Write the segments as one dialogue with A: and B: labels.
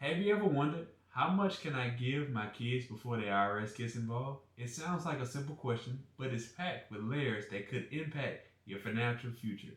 A: Have you ever wondered, how much can I give my kids before the IRS gets involved? It sounds like a simple question, but it's packed with layers that could impact your financial future,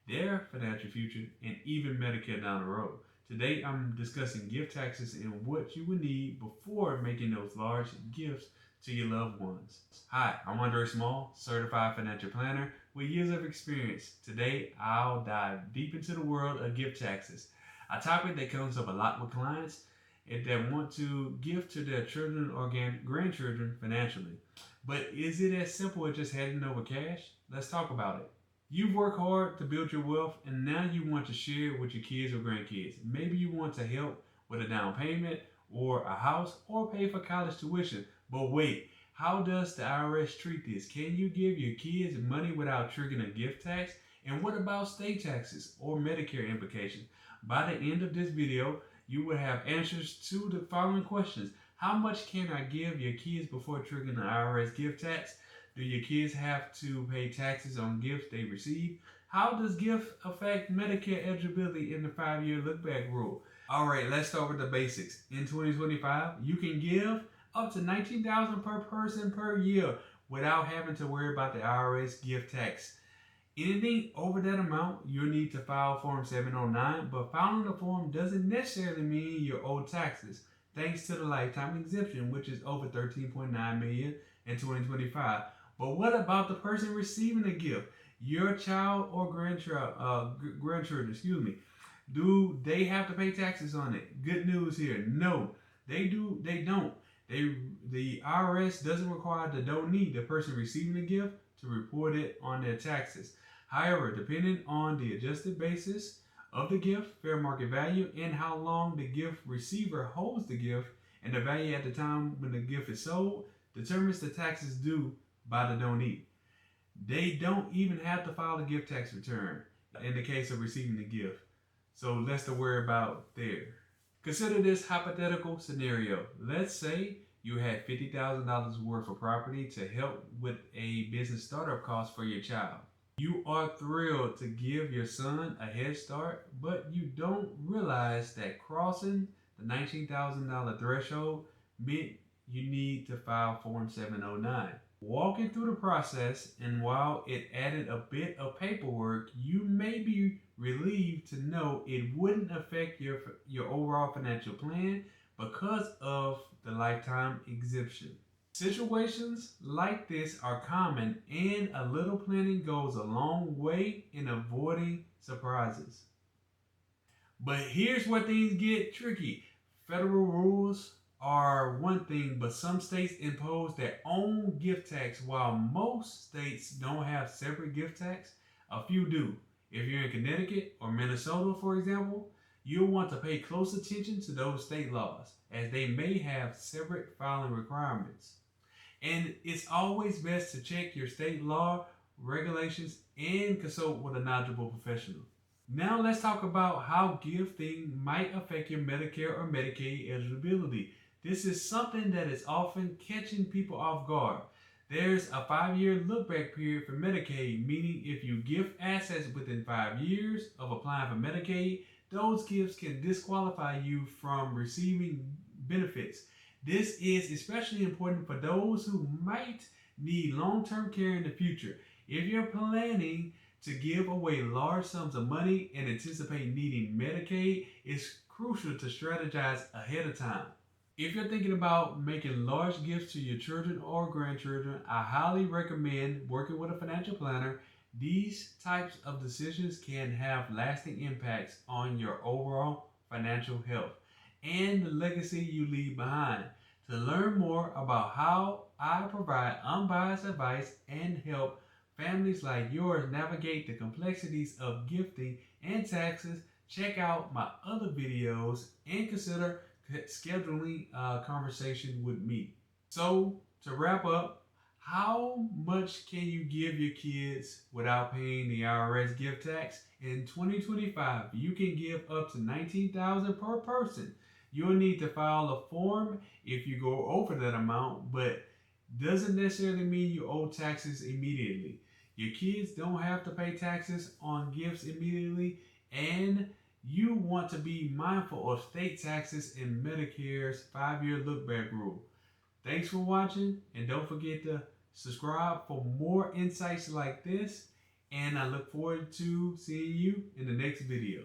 A: their financial future, and even Medicare down the road. Today, I'm discussing gift taxes and what you would need before making those large gifts to your loved ones. Hi, I'm Andre Small, certified financial planner with years of experience. Today, I'll dive deep into the world of gift taxes, a topic that comes up a lot with clients that want to give to their children or grandchildren financially. But is it as simple as just handing over cash? Let's talk about it. You've worked hard to build your wealth and now you want to share it with your kids or grandkids. Maybe you want to help with a down payment or a house or pay for college tuition. But wait, how does the IRS treat this? Can you give your kids money without triggering a gift tax? And what about state taxes or Medicare implications? By the end of this video, you will have answers to the following questions. How much can I give your kids before triggering the IRS gift tax? Do your kids have to pay taxes on gifts they receive? How does gift affect Medicare eligibility in the 5-year look-back rule? All right, let's start with the basics. In 2025, you can give up to $19,000 per person per year without having to worry about the IRS gift tax. Anything over that amount, you'll need to file Form 709, but filing the form doesn't necessarily mean you owe taxes, thanks to the lifetime exemption, which is over $13.9 million in 2025. But what about the person receiving the gift? Your child or grandchildren, do they have to pay taxes on it? Good news here. No, they don't. The IRS doesn't require the donee, the person receiving the gift, to report it on their taxes. However, depending on the adjusted basis of the gift, fair market value, and how long the gift receiver holds the gift, and the value at the time when the gift is sold, determines the taxes due by the donee. They don't even have to file a gift tax return in the case of receiving the gift. So less to worry about there. Consider this hypothetical scenario. Let's say you had $50,000 worth of property to help with a business startup cost for your child. You are thrilled to give your son a head start, but you don't realize that crossing the $19,000 threshold meant you need to file Form 709. Walking through the process, and while it added a bit of paperwork, you may be relieved to know it wouldn't affect your overall financial plan because of the lifetime exemption. Situations like this are common, and a little planning goes a long way in avoiding surprises. But here's where things get tricky. Federal rules are one thing, but some states impose their own gift tax, while most states don't have separate gift tax. A few do. If you're in Connecticut or Minnesota, for example, you'll want to pay close attention to those state laws, as they may have separate filing requirements. And it's always best to check your state law regulations and consult with a knowledgeable professional. Now let's talk about how gifting might affect your Medicare or Medicaid eligibility. This is something that is often catching people off guard. There's a 5-year look-back period for Medicaid, meaning if you gift assets within 5 years of applying for Medicaid, those gifts can disqualify you from receiving benefits. This is especially important for those who might need long-term care in the future. If you're planning to give away large sums of money and anticipate needing Medicaid, it's crucial to strategize ahead of time. If you're thinking about making large gifts to your children or grandchildren, I highly recommend working with a financial planner. These types of decisions can have lasting impacts on your overall financial health and the legacy you leave behind. To learn more about how I provide unbiased advice and help families like yours navigate the complexities of gifting and taxes, check out my other videos and consider scheduling a conversation with me. So to wrap up, how much can you give your kids without paying the IRS gift tax? In 2025, you can give up to $19,000 per person. You'll need to file a form if you go over that amount, but doesn't necessarily mean you owe taxes immediately. Your kids don't have to pay taxes on gifts immediately, and you want to be mindful of state taxes and Medicare's 5-year look-back rule. Thanks for watching, and don't forget to subscribe for more insights like this, and I look forward to seeing you in the next video.